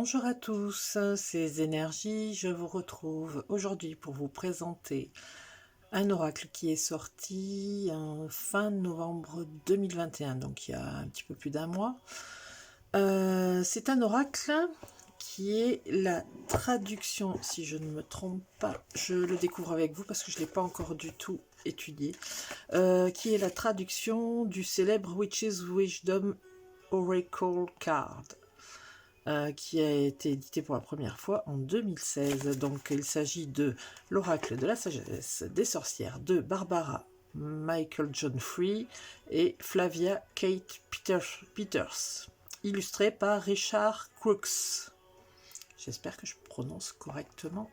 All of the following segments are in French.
Bonjour à tous, c'est Énergie. Je vous retrouve aujourd'hui pour vous présenter un oracle qui est sorti en fin novembre 2021, donc il y a un petit peu plus d'un mois. C'est un oracle qui est la traduction, si je ne me trompe pas, je le découvre avec vous parce que je ne l'ai pas encore du tout étudié, qui est la traduction du célèbre Witch's Wisdom Oracle Card. Qui a été édité pour la première fois en 2016. Donc il s'agit de l'oracle de la sagesse des sorcières de Barbara Michael John Free et Flavia Kate Peters, illustré par Richard Crooks. J'espère que je prononce correctement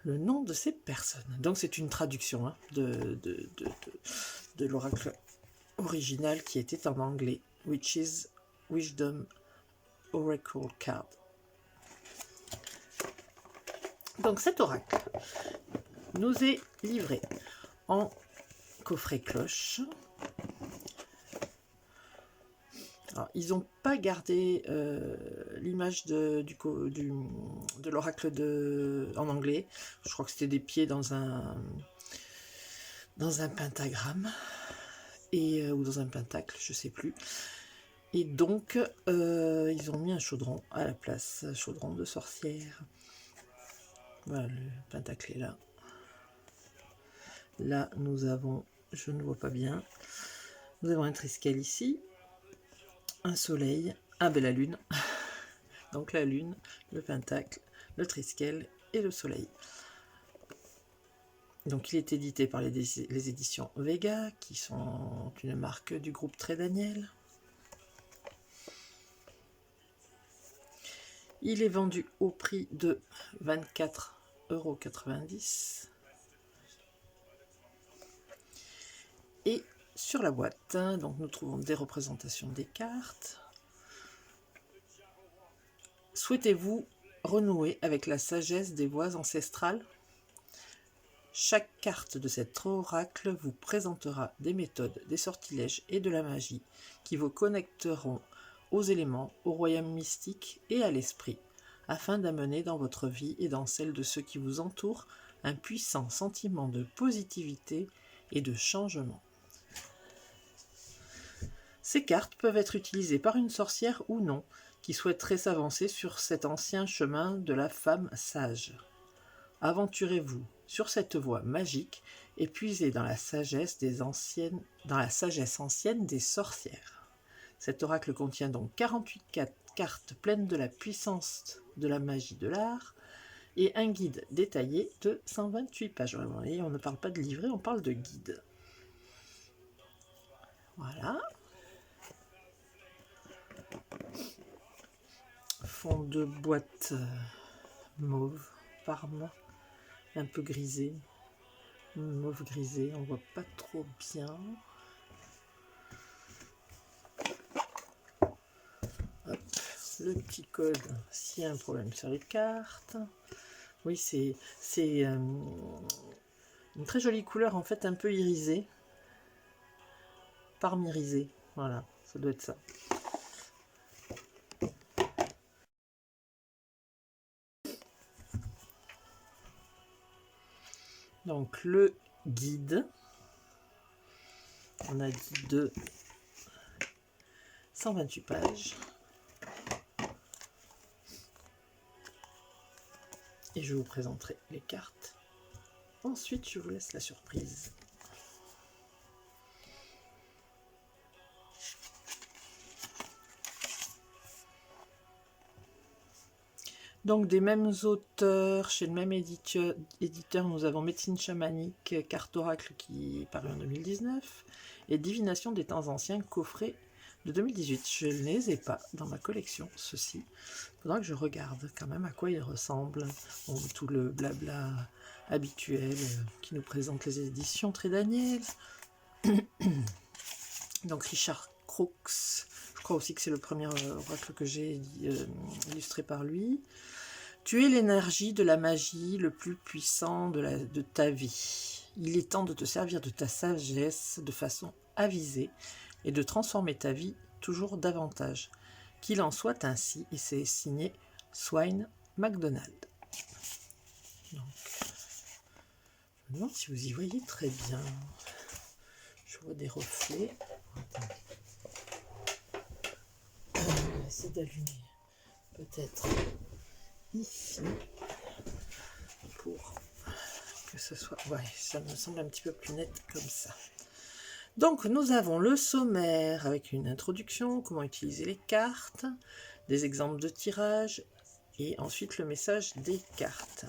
le nom de ces personnes. Donc c'est une traduction de l'oracle original qui était en anglais, Witch's Wisdom Oracle Card. Donc cet oracle nous est livré en coffret cloche. Alors, ils n'ont pas gardé l'image de l'oracle en anglais. Je crois que c'était des pieds dans un pentagramme ou dans un pentacle, je ne sais plus. Et donc, ils ont mis un chaudron à la place, un chaudron de sorcière. Voilà, le pentacle est là. Là, nous avons, je ne vois pas bien, nous avons un triskel ici, un soleil, la lune. Donc la lune, le pentacle, le triskel et le soleil. Donc il est édité par les éditions Vega, qui sont une marque du groupe Très Daniel. Il est vendu au prix de 24,90 €. Et sur la boîte, donc nous trouvons des représentations des cartes. Souhaitez-vous renouer avec la sagesse des voix ancestrales? Chaque carte de cet oracle vous présentera des méthodes, des sortilèges et de la magie qui vous connecteront aux éléments, au royaume mystique et à l'esprit, afin d'amener dans votre vie et dans celle de ceux qui vous entourent un puissant sentiment de positivité et de changement. Ces cartes peuvent être utilisées par une sorcière ou non, qui souhaiterait s'avancer sur cet ancien chemin de la femme sage. Aventurez-vous sur cette voie magique et puisez dans la sagesse ancienne des sorcières. Cet oracle contient donc 48 cartes pleines de la puissance de la magie de l'art et un guide détaillé de 128 pages. Vous voyez, on ne parle pas de livret, on parle de guide. Voilà. Fond de boîte mauve, parme, un peu grisé. Mauve grisé, on voit pas trop bien. Hop, le petit code s'il y a un problème sur les cartes. Oui, c'est une très jolie couleur, en fait, un peu irisée. Parme irisée, voilà, ça doit être ça. Donc le guide, on a dit de 128 pages. Et je vous présenterai les cartes. Ensuite, je vous laisse la surprise. Donc des mêmes auteurs, chez le même éditeur, nous avons Médecine chamanique, carte oracle qui est paru en 2019, et Divination des temps anciens, coffret de 2018. Je ne les ai pas dans ma collection, ceux-ci. Il faudra que je regarde quand même à quoi ils ressemblent. Bon, tout le blabla habituel qui nous présente les éditions Très Daniel. Donc Richard Crooks, je crois aussi que c'est le premier oracle que j'ai illustré par lui. Tu es l'énergie de la magie le plus puissant de ta vie. Il est temps de te servir de ta sagesse de façon avisée et de transformer ta vie toujours davantage. Qu'il en soit ainsi, et c'est signé Swain MacDonald. Donc, je me demande si vous y voyez très bien. Je vois des reflets. On va essayer d'allumer peut-être ici pour que ce soit... Ouais, ça me semble un petit peu plus net comme ça. Donc, nous avons le sommaire avec une introduction, comment utiliser les cartes, des exemples de tirage, et ensuite le message des cartes.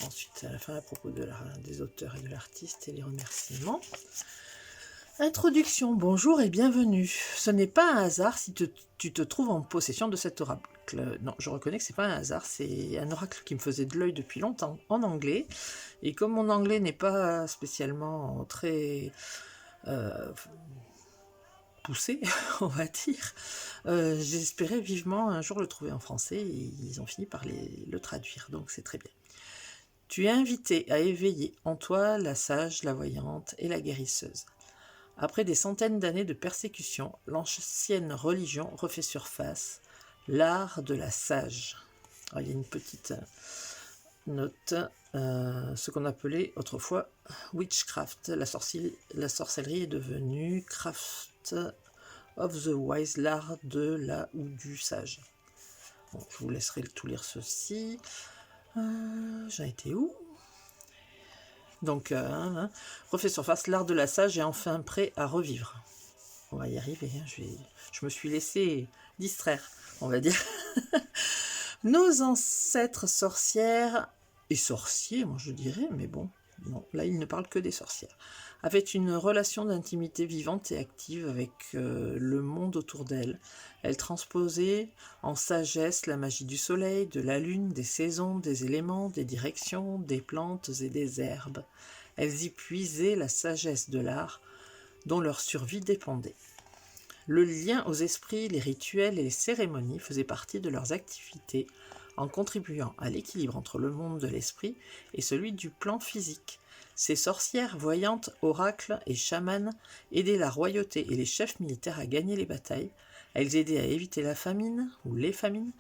Ensuite, à la fin, à propos des auteurs et de l'artiste et les remerciements. Introduction, bonjour et bienvenue. Ce n'est pas un hasard si tu te trouves en possession de cet oracle. Non, je reconnais que c'est pas un hasard, c'est un oracle qui me faisait de l'œil depuis longtemps en anglais. Et comme mon anglais n'est pas spécialement très poussé, on va dire, j'espérais vivement un jour le trouver en français et ils ont fini par le traduire, donc c'est très bien. Tu es invité à éveiller en toi la sage, la voyante et la guérisseuse. Après des centaines d'années de persécution, l'ancienne religion refait surface, l'art de la sage. Alors, il y a une petite note, ce qu'on appelait autrefois witchcraft, la sorcellerie est devenue craft of the wise, l'art de la ou du sage. Bon, je vous laisserai tout lire ceci. J'en étais où ? Donc, refait surface, l'art de la sage est enfin prêt à revivre. On va y arriver, hein. Je me suis laissé distraire, on va dire. Nos ancêtres sorcières et sorciers, moi je dirais, mais bon, non, là ils ne parlent que des sorcières, avaient une relation d'intimité vivante et active avec le monde autour d'elles. Elles transposaient en sagesse la magie du soleil, de la lune, des saisons, des éléments, des directions, des plantes et des herbes. Elles y puisaient la sagesse de l'art dont leur survie dépendait. Le lien aux esprits, les rituels et les cérémonies faisaient partie de leurs activités en contribuant à l'équilibre entre le monde de l'esprit et celui du plan physique. Ces sorcières, voyantes, oracles et chamanes aidaient la royauté et les chefs militaires à gagner les batailles. Elles aidaient à éviter la famine ou les famines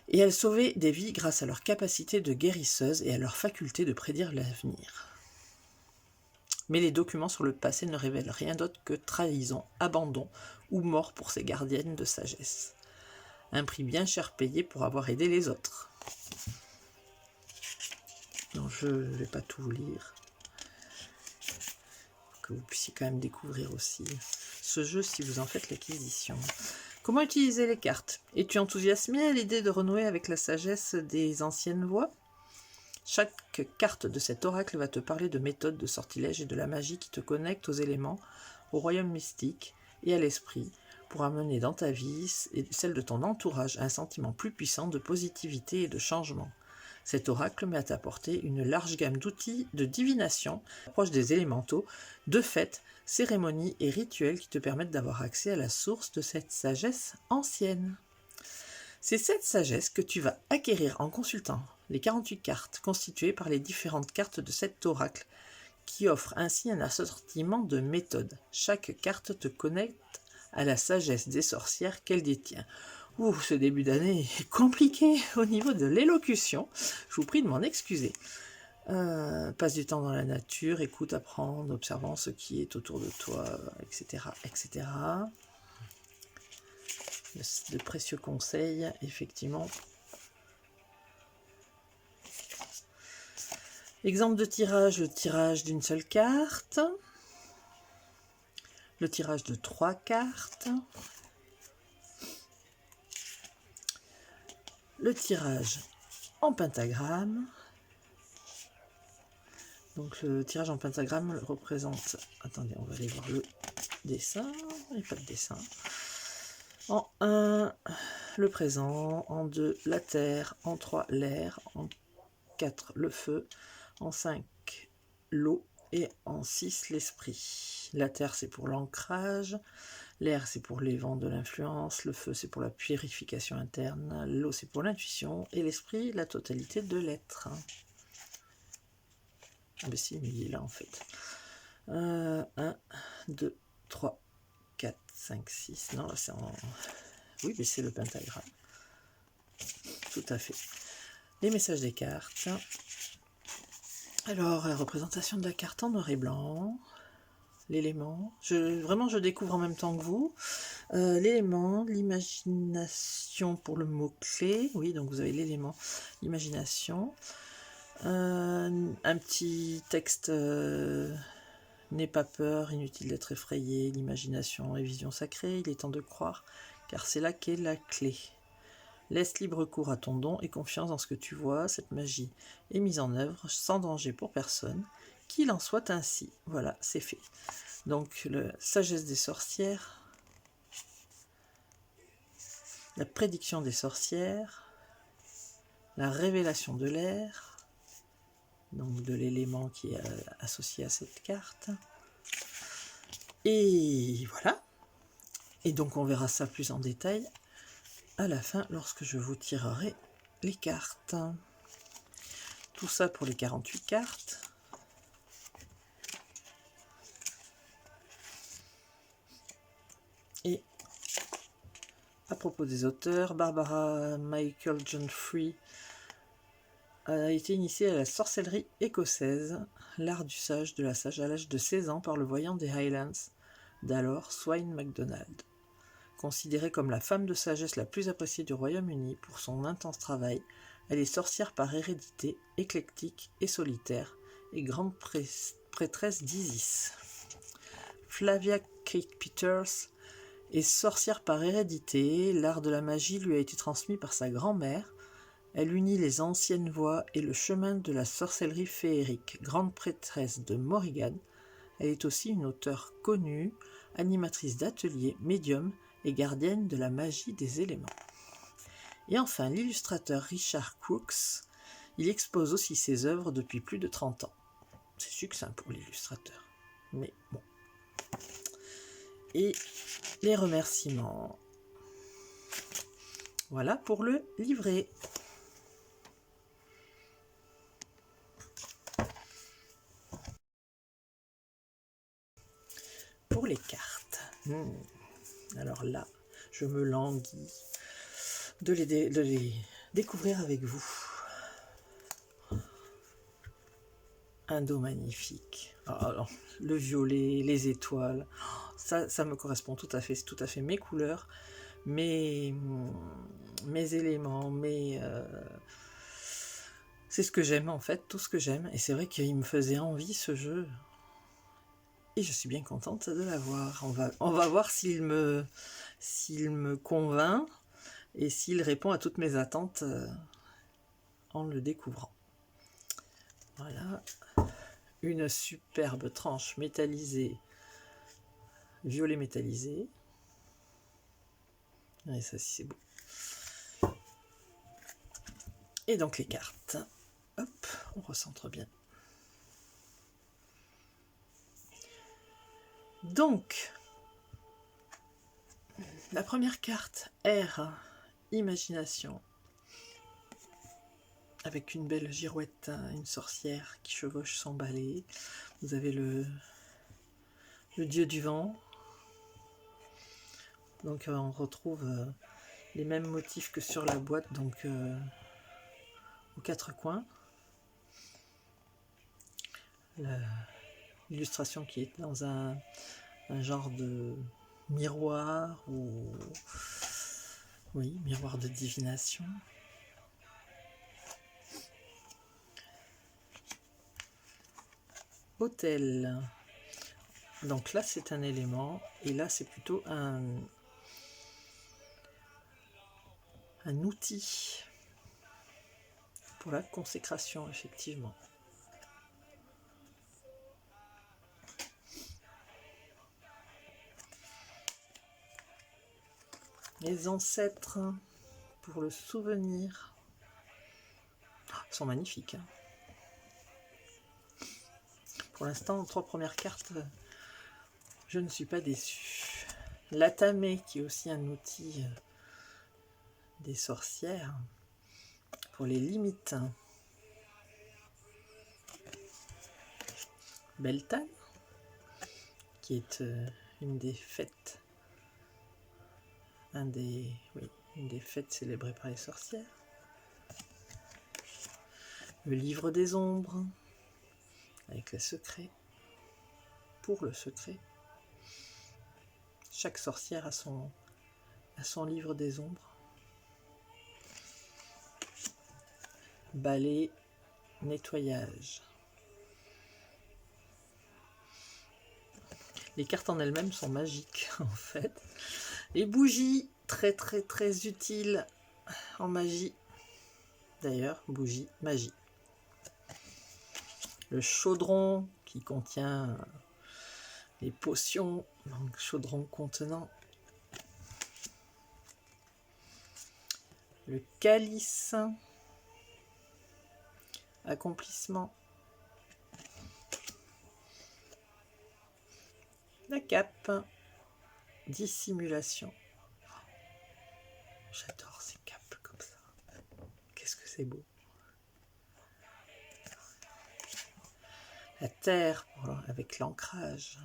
et elles sauvaient des vies grâce à leur capacité de guérisseuse et à leur faculté de prédire l'avenir. Mais les documents sur le passé ne révèlent rien d'autre que trahison, abandon ou mort pour ces gardiennes de sagesse. Un prix bien cher payé pour avoir aidé les autres. Non, je ne vais pas tout vous lire. Que vous puissiez quand même découvrir aussi ce jeu si vous en faites l'acquisition. Comment utiliser les cartes ? Es-tu enthousiasmé à l'idée de renouer avec la sagesse des anciennes voix ? Chaque carte de cet oracle va te parler de méthodes, de sortilèges et de la magie qui te connectent aux éléments, au royaume mystique et à l'esprit, pour amener dans ta vie et celle de ton entourage un sentiment plus puissant de positivité et de changement. Cet oracle met à ta portée une large gamme d'outils de divination, proche des élémentaux, de fêtes, cérémonies et rituels qui te permettent d'avoir accès à la source de cette sagesse ancienne. C'est cette sagesse que tu vas acquérir en consultant les 48 cartes constituées par les différentes cartes de cet oracle, qui offre ainsi un assortiment de méthodes. Chaque carte te connecte à la sagesse des sorcières qu'elle détient. Ouh, ce début d'année est compliqué au niveau de l'élocution. Je vous prie de m'en excuser. Passe du temps dans la nature, écoute, apprends, observant ce qui est autour de toi, etc., etc. De précieux conseils, effectivement. Exemple de tirage, le tirage d'une seule carte, le tirage de 3 cartes, le tirage en pentagramme. Donc le tirage en pentagramme représente, attendez, on va aller voir le dessin, il n'y a pas de dessin. En 1, le présent, en 2, la terre, en 3, l'air, en 4, le feu, en 5, l'eau et en 6, l'esprit. La terre, c'est pour l'ancrage, l'air, c'est pour les vents de l'influence, le feu, c'est pour la purification interne, l'eau, c'est pour l'intuition, et l'esprit, la totalité de l'être. Ah ben si, mais il est là en fait. 1, 2, 3, 5, 6, non, là c'est en... Oui, mais c'est le pentagramme. Tout à fait. Les messages des cartes. Alors, représentation de la carte en noir et blanc. L'élément. Vraiment, je découvre en même temps que vous. L'élément, l'imagination pour le mot-clé. Oui, donc vous avez l'élément, l'imagination. Un petit texte... N'aie pas peur, inutile d'être effrayé, l'imagination est vision sacrée, il est temps de croire, car c'est là qu'est la clé. Laisse libre cours à ton don et confiance dans ce que tu vois, cette magie est mise en œuvre sans danger pour personne, qu'il en soit ainsi. Voilà, c'est fait. Donc, la sagesse des sorcières, la prédiction des sorcières, la révélation de l'air, donc de l'élément qui est associé à cette carte. Et voilà. Et donc on verra ça plus en détail à la fin lorsque je vous tirerai les cartes. Tout ça pour les 48 cartes. Et à propos des auteurs, Barbara Michael John Free a été initiée à la sorcellerie écossaise, l'art du sage de la sage à l'âge de 16 ans par le voyant des Highlands, d'alors Swain MacDonald. Considérée comme la femme de sagesse la plus appréciée du Royaume-Uni pour son intense travail, elle est sorcière par hérédité, éclectique et solitaire, et grande prêtresse d'Isis. Flavia Cake Peters est sorcière par hérédité, l'art de la magie lui a été transmis par sa grand-mère. Elle unit les anciennes voies et le chemin de la sorcellerie féerique. Grande prêtresse de Morrigan, elle est aussi une auteure connue, animatrice d'ateliers, médium et gardienne de la magie des éléments. Et enfin, l'illustrateur Richard Crooks, il expose aussi ses œuvres depuis plus de 30 ans. C'est succinct pour l'illustrateur, mais bon. Et les remerciements. Voilà pour le livret. Pour les cartes. Alors là, je me languis de les découvrir avec vous. Un dos magnifique. Alors, le violet, les étoiles, ça me correspond tout à fait. C'est tout à fait mes couleurs, mes éléments, c'est ce que j'aime en fait, tout ce que j'aime. Et c'est vrai qu'il me faisait envie ce jeu. Et je suis bien contente de l'avoir. On va voir s'il me convainc et s'il répond à toutes mes attentes en le découvrant. Voilà. Une superbe tranche métallisée, violet métallisé. Et ça, c'est beau. Et donc les cartes. Hop, on recentre bien. Donc, la première carte, R, imagination, avec une belle girouette, une sorcière qui chevauche son balai. Vous avez le dieu du vent. Donc on retrouve les mêmes motifs que sur la boîte, donc aux quatre coins. L'illustration qui est dans un genre de miroir ou oui, miroir de divination. Hôtel. Donc là c'est un élément et là c'est plutôt un outil pour la consécration, effectivement. Les ancêtres, pour le souvenir, sont magnifiques. Pour l'instant, 3 premières cartes, je ne suis pas déçue. L'atamé, qui est aussi un outil des sorcières, pour les limites. Beltane, qui est une des fêtes une des fêtes célébrées par les sorcières. Le livre des ombres, avec les secrets, pour le secret. Chaque sorcière a son livre des ombres. Balai, nettoyage. Les cartes en elles-mêmes sont magiques en fait. Les bougies, très très très utiles en magie. D'ailleurs, bougie, magie. Le chaudron qui contient les potions, donc chaudron contenant. Le calice, accomplissement. La cape, dissimulation. J'adore ces capes comme ça. Qu'est-ce que c'est beau. La terre avec l'ancrage.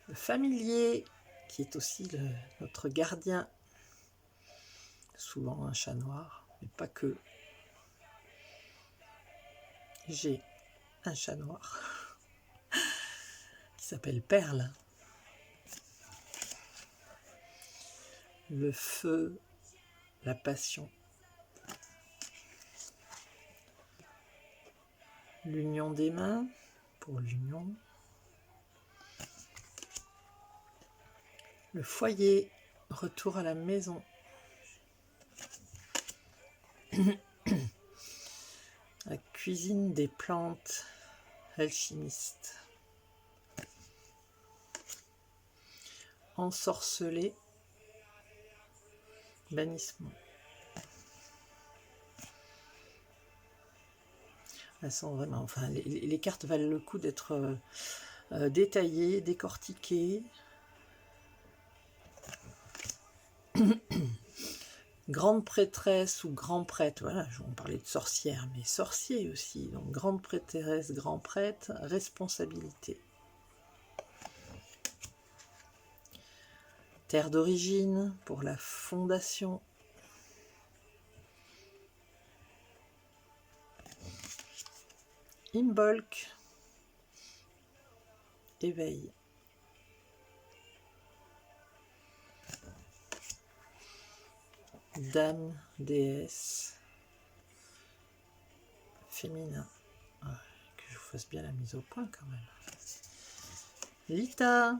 Le familier qui est aussi notre gardien. Souvent un chat noir, mais pas que. J'ai un chat noir qui s'appelle Perle. Le feu, la passion. L'union des mains, pour l'union. Le foyer, retour à la maison. La cuisine des plantes, alchimiste. Ensorcelé, bannissement. Elles sont vraiment, enfin, les cartes valent le coup d'être détaillées, décortiquées. Grande prêtresse ou grand prêtre, voilà, on parlait de sorcière, mais sorcier aussi. Donc grande prêtresse, grand prêtre, responsabilité. Terre d'origine pour la fondation. Imbolc, éveil. Dame, déesse, féminin. Ouais, que je vous fasse bien la mise au point quand même. Lita,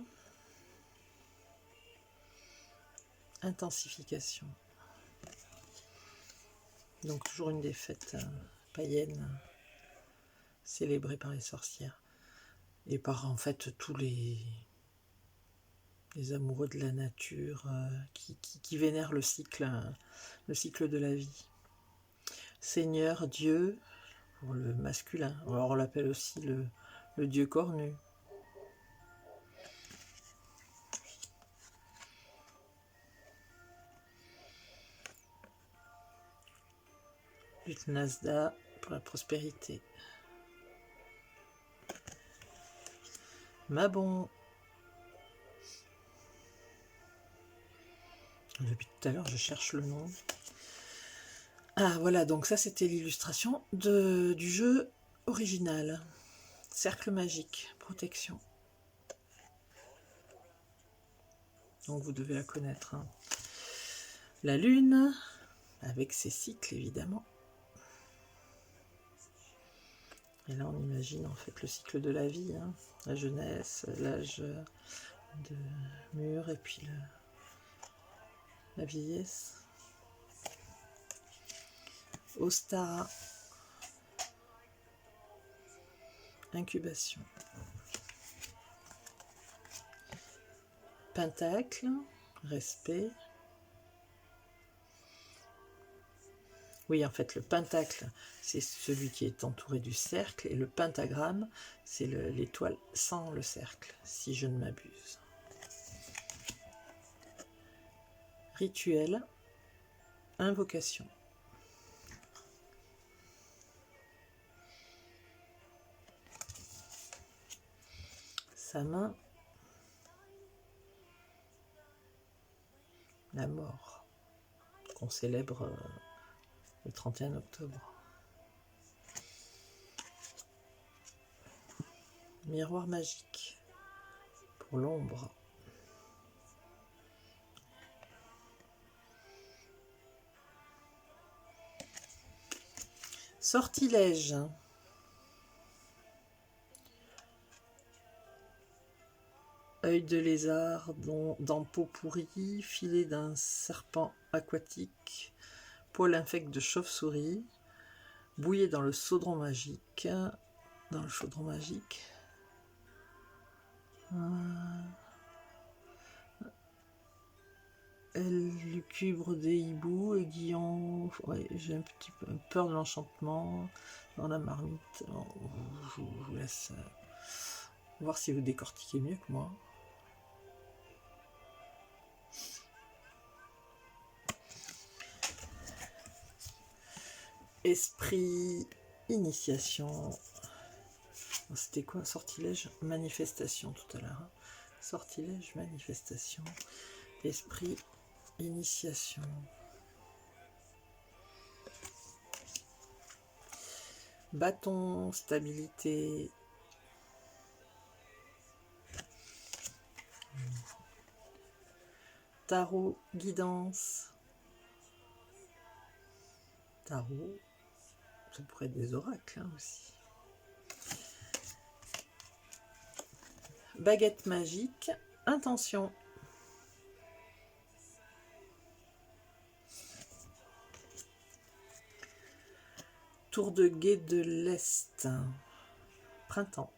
intensification. Donc toujours une des fêtes païennes célébrées par les sorcières et par en fait tous les amoureux de la nature qui vénèrent le cycle de la vie. Seigneur, Dieu, pour le masculin. Alors on l'appelle aussi le Dieu cornu. Utnasda pour la prospérité. Mabon. Depuis tout à l'heure, je cherche le nom. Ah voilà, donc ça c'était l'illustration du jeu original. Cercle magique, protection. Donc vous devez la connaître. Hein. La lune, avec ses cycles évidemment. Et là on imagine en fait le cycle de la vie. Hein. La jeunesse, l'âge de mûr et puis la vieillesse. Ostara, incubation. Pentacle, respect. Oui, en fait, le pentacle, c'est celui qui est entouré du cercle, et le pentagramme, c'est l'étoile sans le cercle, si je ne m'abuse. Rituel, invocation. Sa main, la mort, qu'on célèbre le 31 octobre. Miroir magique pour l'ombre. Sortilège. Œil de lézard, dents peau pourrie, filet d'un serpent aquatique, poil infect de chauve-souris, bouillé dans le chaudron magique. Dans le chaudron magique. Elle lucubre des hiboux, aiguillon. Ouais, j'ai un petit peu peur de l'enchantement dans la marmite. Je vous laisse voir si vous décortiquez mieux que moi. Esprit, initiation. C'était quoi? Sortilège, manifestation tout à l'heure. Sortilège, manifestation. Esprit, initiation. Bâton, stabilité. Tarot, guidance. Tarot, ça pourrait être des oracles hein, aussi. Baguette magique, intention. Tour de guet de l'Est, printemps.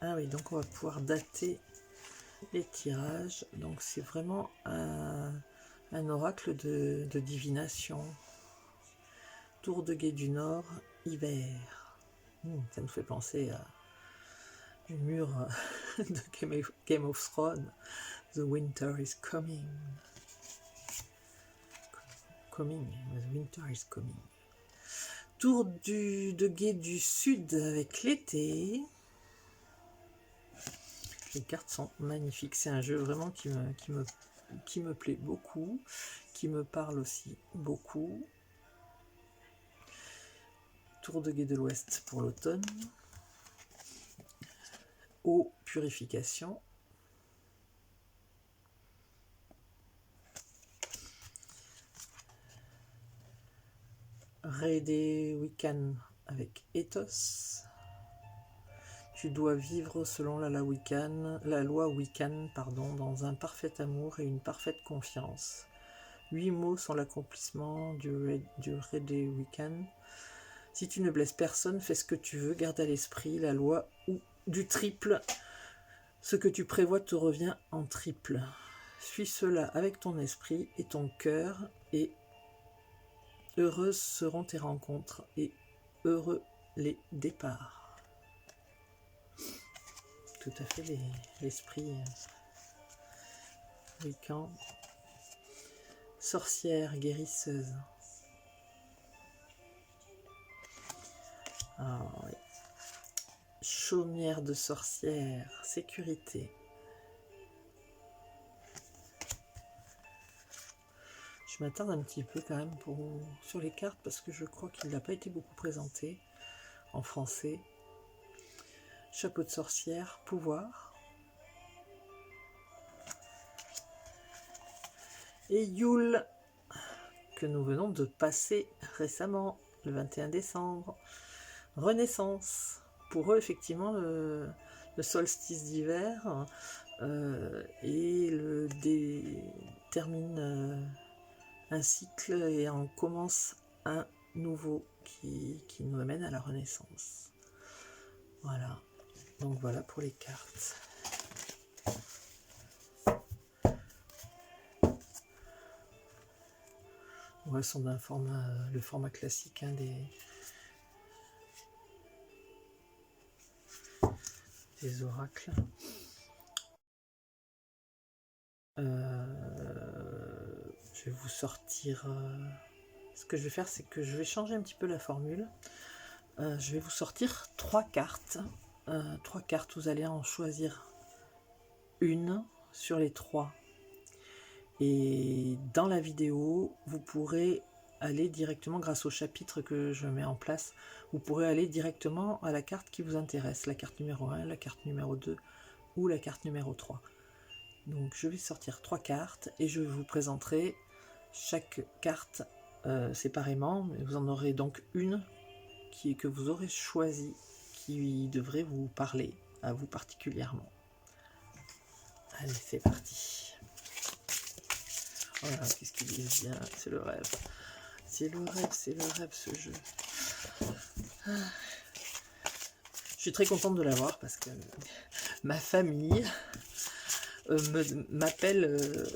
Ah oui, donc on va pouvoir dater les tirages. Donc c'est vraiment un oracle de divination. Tour de guet du Nord, hiver. Ça nous fait penser à le mur de Game of Thrones. The winter is coming. Coming, the winter is coming. Tour de guet du Sud avec l'été. Les cartes sont magnifiques. C'est un jeu vraiment qui me plaît beaucoup, qui me parle aussi beaucoup. Tour de guet de l'Ouest pour l'automne. Eau, purification. Raidé Wiccan avec Ethos. Tu dois vivre selon la loi Wiccan, dans un parfait amour et une parfaite confiance. 8 mots sont l'accomplissement du Raidé Wiccan. Si tu ne blesses personne, fais ce que tu veux, garde à l'esprit la loi ou du triple. Ce que tu prévois te revient en triple. Suis cela avec ton esprit et ton cœur, et heureuses seront tes rencontres et heureux les départs. Tout à fait l'esprit Wiccan. Sorcière guérisseuse. Ah, oui. Chaumière de sorcière, sécurité. Je m'attarde un petit peu quand même sur les cartes parce que je crois qu'il n'a pas été beaucoup présenté en français. Chapeau de sorcière, pouvoir. Et Yule, que nous venons de passer récemment, le 21 décembre. Renaissance. Pour eux, effectivement, le solstice d'hiver termine un cycle et on commence un nouveau qui nous amène à la Renaissance. Voilà. Donc voilà pour les cartes. Ouais, sont d'un format, le format classique hein, des oracles. Je vais vous sortir. Ce que je vais faire, c'est que je vais changer un petit peu la formule. Je vais vous sortir 3 cartes. 3 cartes, vous allez en choisir une sur les 3. Et dans la vidéo, vous pourrez aller directement, grâce au chapitre que je mets en place, vous pourrez aller directement à la carte qui vous intéresse, la carte numéro 1, la carte numéro 2 ou la carte numéro 3. Donc je vais sortir 3 cartes et je vous présenterai chaque carte séparément. Vous en aurez donc une que vous aurez choisie, qui devrait vous parler, à vous particulièrement. Allez, c'est parti. Voilà, qu'est-ce qu'ils disent bien, c'est le rêve. C'est le rêve ce jeu. Je suis très contente de l'avoir parce que ma famille m'appelle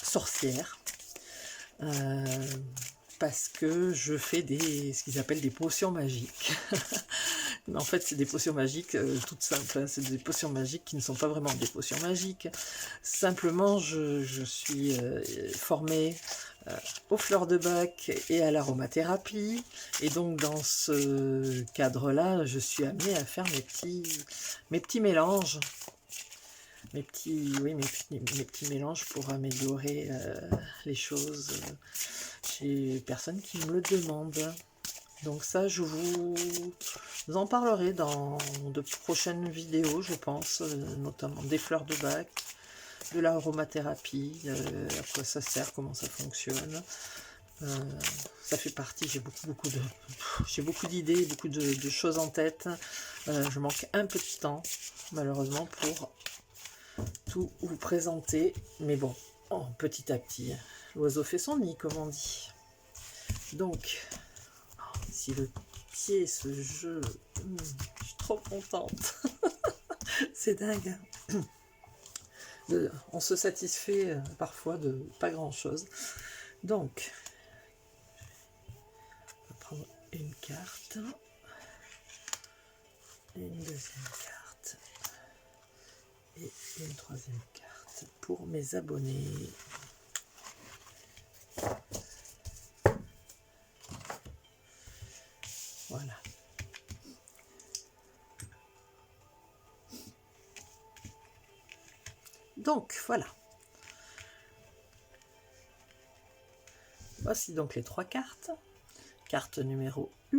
sorcière parce que je fais ce qu'ils appellent des potions magiques. En fait, c'est des potions magiques toutes simples, hein. C'est des potions magiques qui ne sont pas vraiment des potions magiques. Simplement, je suis formée aux fleurs de bac et à l'aromathérapie. Et donc, dans ce cadre-là, je suis amenée à faire mes petits mélanges. Mes petits mélanges pour améliorer les choses chez personnes qui me le demandent. Donc ça, je vous en parlerai dans de prochaines vidéos, je pense, notamment des fleurs de bac, de l'aromathérapie, à quoi ça sert, comment ça fonctionne. Ça fait partie, j'ai beaucoup d'idées, beaucoup de choses en tête. Je manque un peu de temps, malheureusement, pour tout vous présenter. Mais bon, petit à petit, l'oiseau fait son nid, comme on dit. Donc, si le pied, ce jeu, je suis trop contente. C'est dingue. On se satisfait parfois de pas grand chose. Donc, je vais prendre une carte, une deuxième carte et une troisième carte pour mes abonnés. Voilà. Donc, voilà. Voici donc les 3 cartes. Carte numéro 1,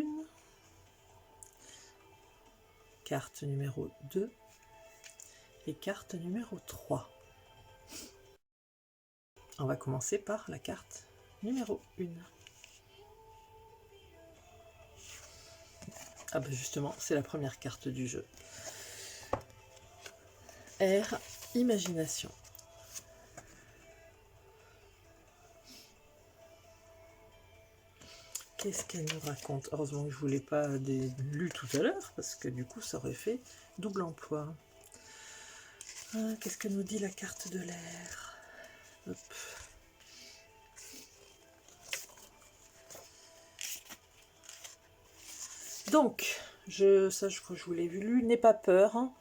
carte numéro 2 et carte numéro 3. On va commencer par la carte numéro 1. Ah ben justement, c'est la première carte du jeu. R, imagination. Qu'est-ce qu'elle nous raconte? Heureusement que je ne vous l'ai pas lu tout à l'heure, parce que du coup, ça aurait fait double emploi. Qu'est-ce que nous dit la carte de l'air? Hop. Donc, ça je crois que je vous l'ai lu, n'aie pas peur, hein.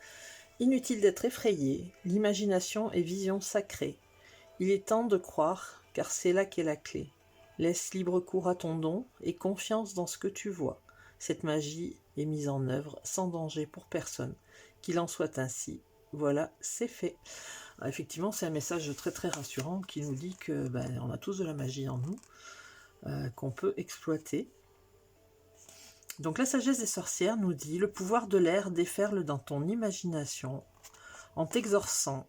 Inutile d'être effrayé, l'imagination est vision sacrée. Il est temps de croire, car c'est là qu'est la clé. Laisse libre cours à ton don et confiance dans ce que tu vois. Cette magie est mise en œuvre sans danger pour personne. Qu'il en soit ainsi, voilà, c'est fait. Alors, effectivement, c'est un message très très rassurant qui nous dit que on a tous de la magie en nous, qu'on peut exploiter. Donc la sagesse des sorcières nous dit: le pouvoir de l'air déferle dans ton imagination en t'exhortant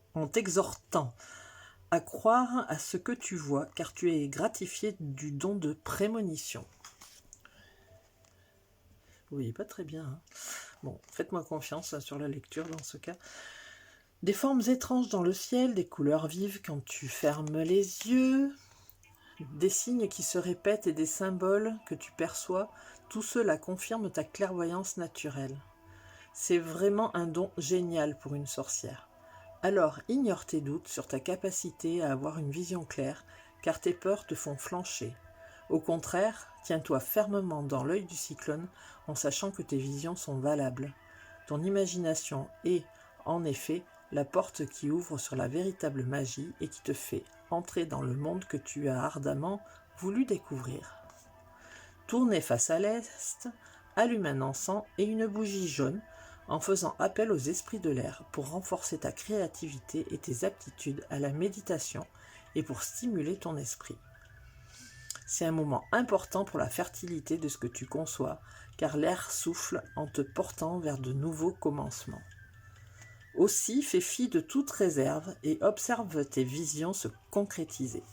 à croire à ce que tu vois, car tu es gratifié du don de prémonition. Vous voyez pas très bien, hein. Bon, faites-moi confiance sur la lecture dans ce cas. Des formes étranges dans le ciel, des couleurs vives quand tu fermes les yeux, des signes qui se répètent et des symboles que tu perçois, tout cela confirme ta clairvoyance naturelle. C'est vraiment un don génial pour une sorcière. Alors ignore tes doutes sur ta capacité à avoir une vision claire, car tes peurs te font flancher. Au contraire, tiens-toi fermement dans l'œil du cyclone en sachant que tes visions sont valables. Ton imagination est, en effet, la porte qui ouvre sur la véritable magie et qui te fait entrer dans le monde que tu as ardemment voulu découvrir. Tournez face à l'est, allume un encens et une bougie jaune en faisant appel aux esprits de l'air pour renforcer ta créativité et tes aptitudes à la méditation et pour stimuler ton esprit. C'est un moment important pour la fertilité de ce que tu conçois, car l'air souffle en te portant vers de nouveaux commencements. Aussi, fais fi de toute réserve et observe tes visions se concrétiser.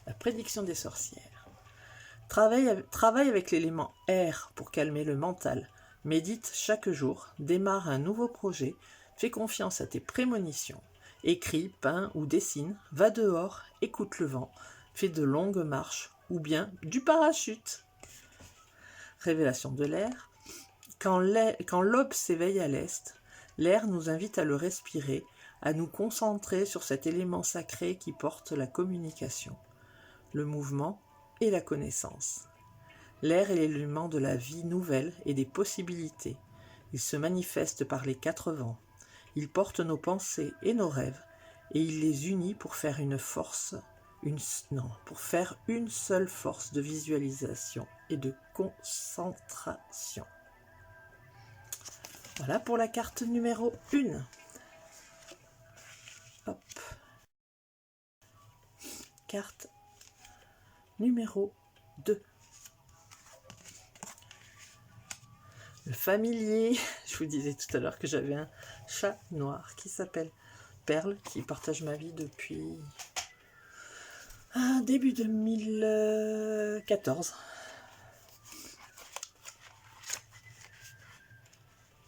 La prédiction des sorcières. Travaille avec l'élément air pour calmer le mental. Médite chaque jour, démarre un nouveau projet, fais confiance à tes prémonitions. Écris, peins ou dessine, va dehors, écoute le vent, fais de longues marches ou bien du parachute. Révélation de l'air. Quand l'aube s'éveille à l'est, l'air nous invite à le respirer, à nous concentrer sur cet élément sacré qui porte la communication, le mouvement et la connaissance. L'air est l'élément de la vie nouvelle et des possibilités. Il se manifeste par les 4 vents. Il porte nos pensées et nos rêves et il les unit pour faire une seule force de visualisation et de concentration. Voilà pour la carte numéro 1. Hop. Carte numéro 2. Le familier. Je vous disais tout à l'heure que j'avais un chat noir qui s'appelle Perle, qui partage ma vie depuis début 2014.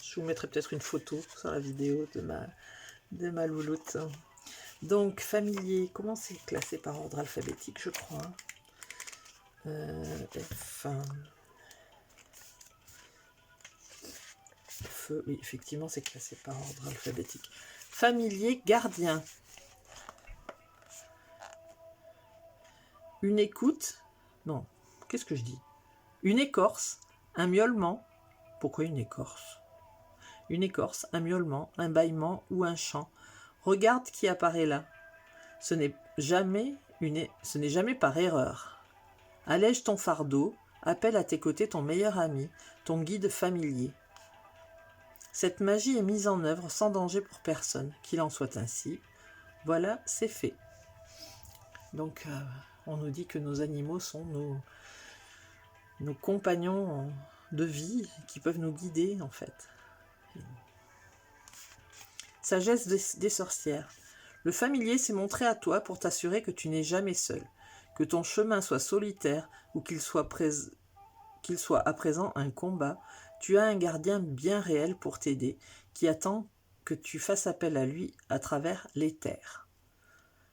Je vous mettrai peut-être une photo sur la vidéo de ma louloute. Donc, familier, comment c'est classé par ordre alphabétique, je crois. Feu, oui, effectivement, c'est classé par ordre alphabétique. Familier, gardien. Une écoute. Non, qu'est-ce que je dis? Une écorce, un miaulement. Pourquoi une écorce? Une écorce, un miaulement, un bâillement ou un chant. Regarde qui apparaît là. Ce n'est jamais par erreur. Allège ton fardeau, appelle à tes côtés ton meilleur ami, ton guide familier. Cette magie est mise en œuvre sans danger pour personne, qu'il en soit ainsi. Voilà, c'est fait. Donc, on nous dit que nos animaux sont nos compagnons de vie qui peuvent nous guider, en fait. Sagesse des sorcières. Le familier s'est montré à toi pour t'assurer que tu n'es jamais seul, que ton chemin soit solitaire ou qu'il soit à présent un combat. Tu as un gardien bien réel pour t'aider, qui attend que tu fasses appel à lui à travers l'éther.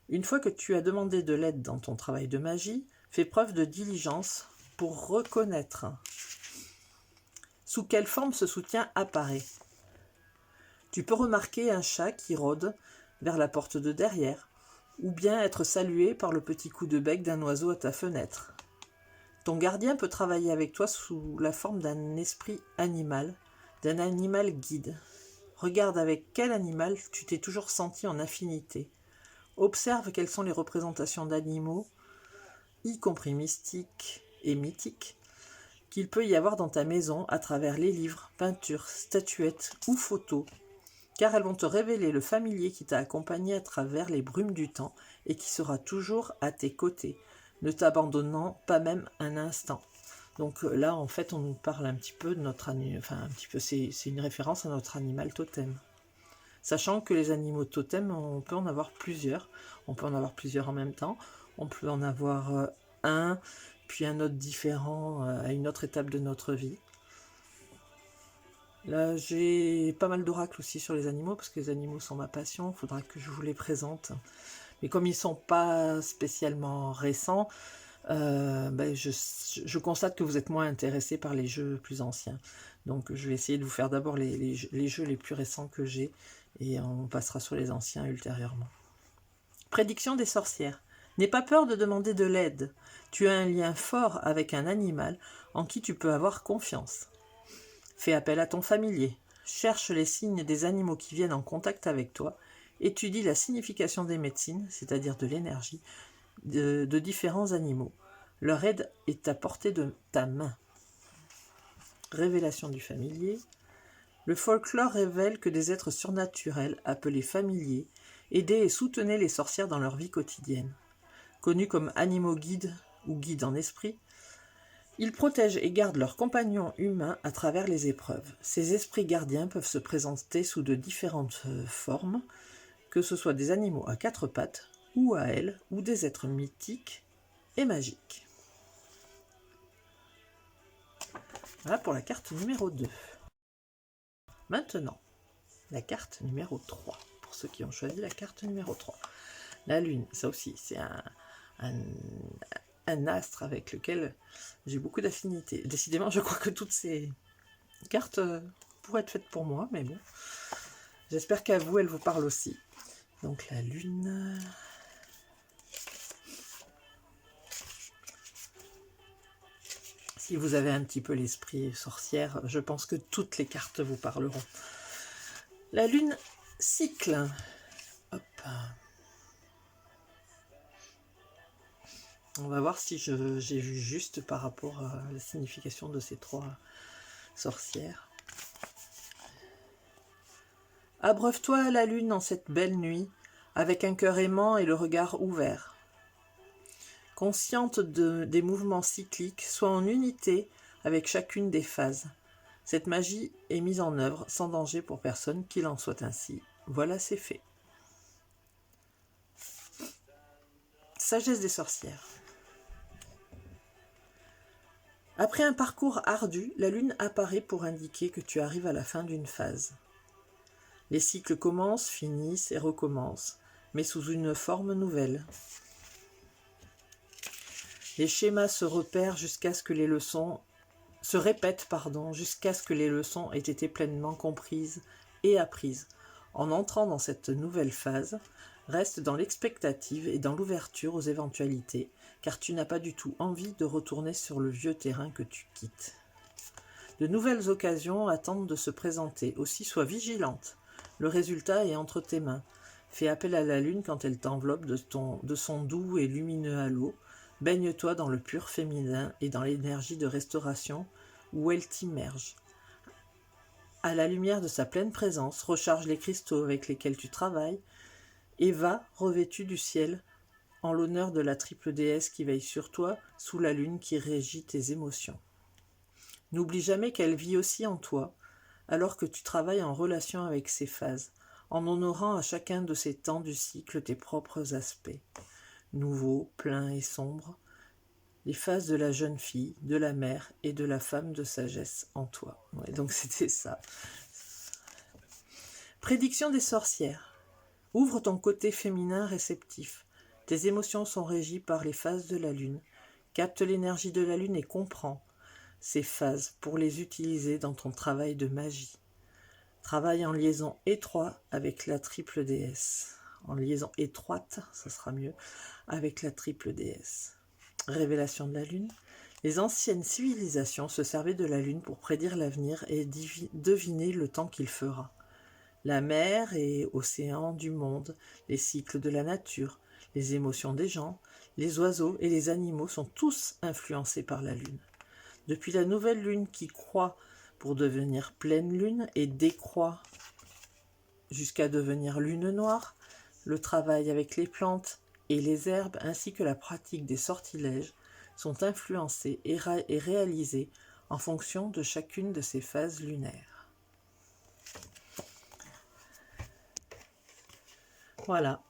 Une fois que tu as demandé de l'aide dans ton travail de magie, fais preuve de diligence pour reconnaître sous quelle forme ce soutien apparaît. Tu peux remarquer un chat qui rôde vers la porte de derrière, ou bien être salué par le petit coup de bec d'un oiseau à ta fenêtre. Ton gardien peut travailler avec toi sous la forme d'un esprit animal, d'un animal guide. Regarde avec quel animal tu t'es toujours senti en affinité. Observe quelles sont les représentations d'animaux, y compris mystiques et mythiques, qu'il peut y avoir dans ta maison à travers les livres, peintures, statuettes ou photos, car elles vont te révéler le familier qui t'a accompagné à travers les brumes du temps et qui sera toujours à tes côtés, ne t'abandonnant pas même un instant. Donc là, en fait, on nous parle un petit peu de notre animal, enfin un petit peu, c'est une référence à notre animal totem. Sachant que les animaux totems, on peut en avoir plusieurs. On peut en avoir plusieurs en même temps. On peut en avoir un, puis un autre différent à une autre étape de notre vie. Là, j'ai pas mal d'oracles aussi sur les animaux, parce que les animaux sont ma passion. Il faudra que je vous les présente. Mais comme ils ne sont pas spécialement récents, je constate que vous êtes moins intéressés par les jeux plus anciens. Donc je vais essayer de vous faire d'abord les jeux les plus récents que j'ai, et on passera sur les anciens ultérieurement. Prédiction des sorcières. N'aie pas peur de demander de l'aide. Tu as un lien fort avec un animal en qui tu peux avoir confiance. Fais appel à ton familier. Cherche les signes des animaux qui viennent en contact avec toi. Étudie la signification des médecines, c'est-à-dire de l'énergie, de différents animaux. Leur aide est à portée de ta main. Révélation du familier. Le folklore révèle que des êtres surnaturels, appelés familiers, Aidez et soutenez les sorcières dans leur vie quotidienne. Connus comme animaux guides ou guides en esprit, ils protègent et gardent leurs compagnons humains à travers les épreuves. Ces esprits gardiens peuvent se présenter sous de différentes formes, que ce soit des animaux à quatre pattes, ou à ailes, ou des êtres mythiques et magiques. Voilà pour la carte numéro 2. Maintenant, la carte numéro 3, pour ceux qui ont choisi la carte numéro 3. La Lune, ça aussi, c'est un astre avec lequel j'ai beaucoup d'affinités. Décidément, je crois que toutes ces cartes pourraient être faites pour moi, mais bon. J'espère qu'à vous, elles vous parlent aussi. Donc la Lune... Si vous avez un petit peu l'esprit sorcière, je pense que toutes les cartes vous parleront. La Lune cycle. Hop. On va voir si j'ai vu juste par rapport à la signification de ces trois sorcières. Abreuve-toi à la lune en cette belle nuit, avec un cœur aimant et le regard ouvert. Consciente des mouvements cycliques, sois en unité avec chacune des phases. Cette magie est mise en œuvre sans danger pour personne, qu'il en soit ainsi. Voilà, c'est fait. Sagesse des sorcières. Après un parcours ardu, la lune apparaît pour indiquer que tu arrives à la fin d'une phase. Les cycles commencent, finissent et recommencent, mais sous une forme nouvelle. Les schémas se repèrent jusqu'à ce que les leçons se répètent, jusqu'à ce que les leçons aient été pleinement comprises et apprises. En entrant dans cette nouvelle phase, reste dans l'expectative et dans l'ouverture aux éventualités, car tu n'as pas du tout envie de retourner sur le vieux terrain que tu quittes. De nouvelles occasions attendent de se présenter, aussi sois vigilante. Le résultat est entre tes mains. Fais appel à la lune quand elle t'enveloppe de son doux et lumineux halo. Baigne-toi dans le pur féminin et dans l'énergie de restauration où elle t'immerge. À la lumière de sa pleine présence, recharge les cristaux avec lesquels tu travailles et va, revêtu du ciel, en l'honneur de la triple déesse qui veille sur toi, sous la lune qui régit tes émotions. N'oublie jamais qu'elle vit aussi en toi, alors que tu travailles en relation avec ces phases, en honorant à chacun de ces temps du cycle tes propres aspects, nouveaux, pleins et sombres, les phases de la jeune fille, de la mère et de la femme de sagesse en toi. Ouais, donc c'était ça. Prédiction des sorcières. Ouvre ton côté féminin réceptif. Tes émotions sont régies par les phases de la lune. Capte l'énergie de la lune et comprends ces phases pour les utiliser dans ton travail de magie. Travaille en liaison étroite avec la triple déesse. En liaison étroite, ça sera mieux, avec la triple déesse. Révélation de la lune. Les anciennes civilisations se servaient de la lune pour prédire l'avenir et deviner le temps qu'il fera. La mer et océan du monde, les cycles de la nature, les émotions des gens, les oiseaux et les animaux sont tous influencés par la lune. Depuis la nouvelle lune qui croît pour devenir pleine lune et décroît jusqu'à devenir lune noire, le travail avec les plantes et les herbes ainsi que la pratique des sortilèges sont influencés et réalisés en fonction de chacune de ces phases lunaires. Voilà,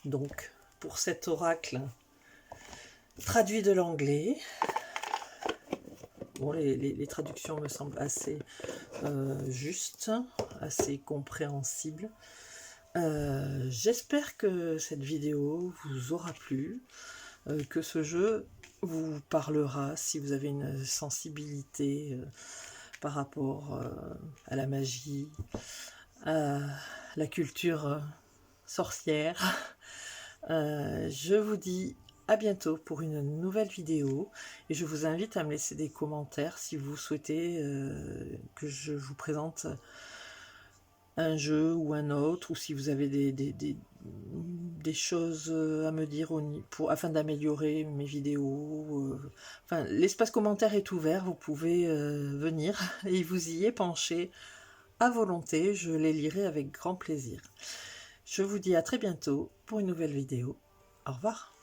donc pour cet oracle traduit de l'anglais. Bon, les traductions me semblent assez justes, assez compréhensibles. J'espère que cette vidéo vous aura plu, que ce jeu vous parlera si vous avez une sensibilité par rapport à la magie, à la culture sorcière. Je vous dis à bientôt pour une nouvelle vidéo et je vous invite à me laisser des commentaires si vous souhaitez que je vous présente un jeu ou un autre, ou si vous avez des choses à me dire afin d'améliorer mes vidéos. Enfin, l'espace commentaire est ouvert, vous pouvez venir et vous y épancher à volonté, je les lirai avec grand plaisir. Je vous dis à très bientôt pour une nouvelle vidéo. Au revoir.